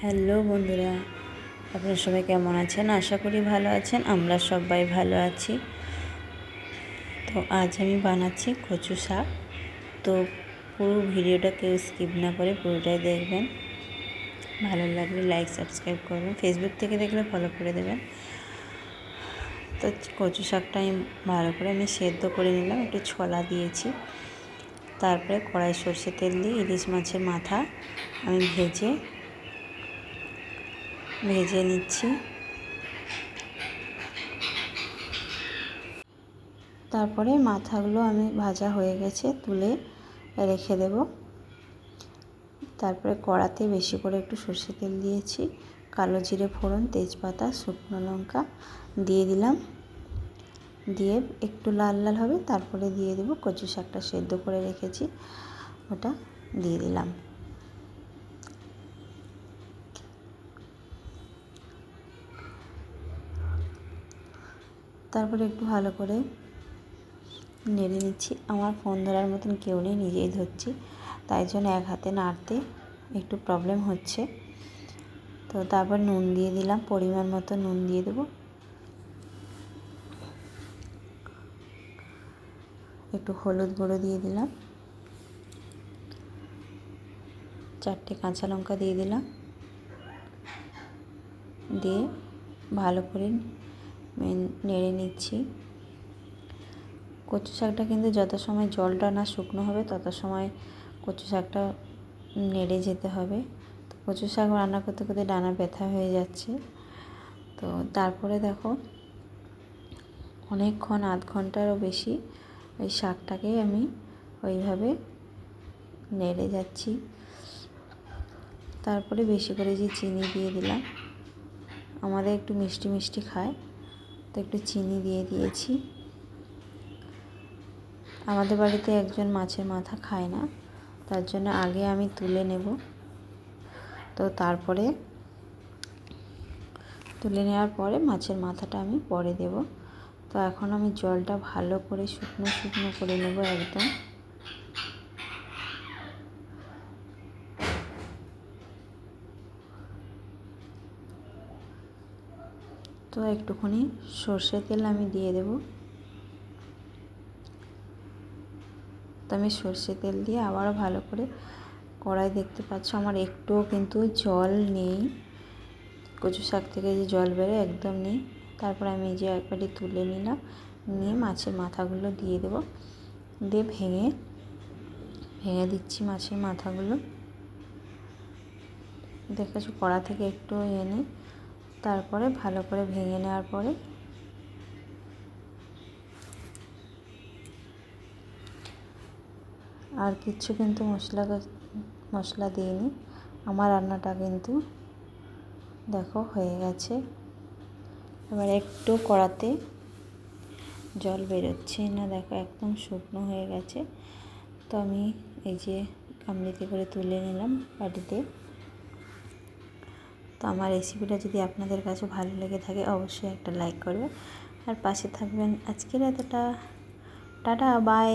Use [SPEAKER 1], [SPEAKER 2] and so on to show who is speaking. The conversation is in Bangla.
[SPEAKER 1] হ্যালো বন্ধুরা, আপনারা সবাই কেমন আছেন? আশা করি ভালো আছেন। আমরা সবাই ভালো আছি। তো আজ আমি বানাচ্ছি কচু শাক। তো পুরো ভিডিওটা কেউ স্কিপ না করে পুরোটাই দেখবেন। ভালো লাগলে লাইক সাবস্ক্রাইব করবেন, ফেসবুক থেকে দেখলে ফলো করে দেবেন। তো কচু শাকটা ভালো করে আমি সেদ্ধ করে নিলাম, একটু ছোলা দিয়েছি। তারপরে কড়াই সরষে তেল দিয়ে ইলিশ মাছের মাথা আমি ভেজে নিচ্ছি। তারপরে মাথাগুলো আমি ভাজা হয়ে গেছে, তুলে রেখে দেব। তারপরে কড়াতে বেশি করে একটু সরষে তেল দিয়েছি, কালো জিরে ফোড়ন, তেজপাতা, শুকনো লঙ্কা দিয়ে দিলাম। দিয়ে একটু লাল লাল হবে, তারপরে দিয়ে দেব কচু শাকটা সেদ্ধ করে রেখেছি, ওটা দিয়ে দিলাম। তারপরে একটু ভালো করে নেড়ে নিচ্ছি। আমার ফোন ধরার মতন কেউ নেই, নিজেই ধরছি, তাই জন্য এক হাতে নাড়তে একটু প্রবলেম হচ্ছে। তো তারপর নুন দিয়ে দিলাম, পরিমাণ মতো নুন দিয়ে দেবো। একটু হলুদ গুঁড়ো দিয়ে দিলাম, 4টে কাঁচা লঙ্কা দিয়ে দিলাম। দিয়ে ভালো করে নেড়ে নিচ্ছি। কচু শাকটা কিন্তু যত সময় জলটা না শুকনো হবে তত সময় কচু শাকটা নেড়ে যেতে হবে। তো কচু শাক রান্না করতে করতে ডানা ব্যথা হয়ে যাচ্ছে। তো তারপরে দেখো অনেকক্ষণ, আধ ঘন্টারও বেশি ওই শাকটাকে আমি ওইভাবে নেড়ে যাচ্ছি। তারপরে বেশি করে যে চিনি দিয়ে দিলাম, আমাদের একটু মিষ্টি মিষ্টি খায়, তো একটু চিনি দিয়ে দিয়েছি। আমাদের বাড়িতে একজন মাছের মাথা খায় না, তার জন্য আগে আমি তুলে নেব। তো তারপরে তুলে নেওয়ার পরে মাছের মাথাটা আমি পরে দেব। তো এখন আমি জলটা ভালো করে শুকনো শুকনো করে নেব একদম। তো একটুখানি সর্ষের তেল আমি দিয়ে দেব। তো আমি সর্ষের তেল দিয়ে আবারও ভালো করে কড়াই, দেখতে পাচ্ছ আমার একটুও কিন্তু জল নেই, কচু শাক থেকে যে জল বেরোয় একদম নেই। তারপর আমি এই যে একবারটি তুলে নিলাম, নিয়ে মাছের মাথাগুলো দিয়ে দেব। দিয়ে ভেঙে দিচ্ছি মাছের মাথাগুলো। দেখেছো কড়া থেকে একটু এনে তারপরে ভালো করে ভেঙে নেওয়ার পরে আর কিচ্ছু কিন্তু মশলা দিইনি। আমার রান্নাটা কিন্তু দেখো হয়ে গেছে। এবার একটু কড়াতে জল বেরোচ্ছে না, দেখো একদম শুকনো হয়ে গেছে। তো আমি এই যে গামলিতে করে তুলে নিলাম বাটিতে। তো আমার রেসিপিটা যদি আপনাদের কাছে ভালো লেগে থাকে অবশ্যই একটা লাইক করবেন আর পাশে থাকবেন। আজকের এতটা, টাটা, বাই।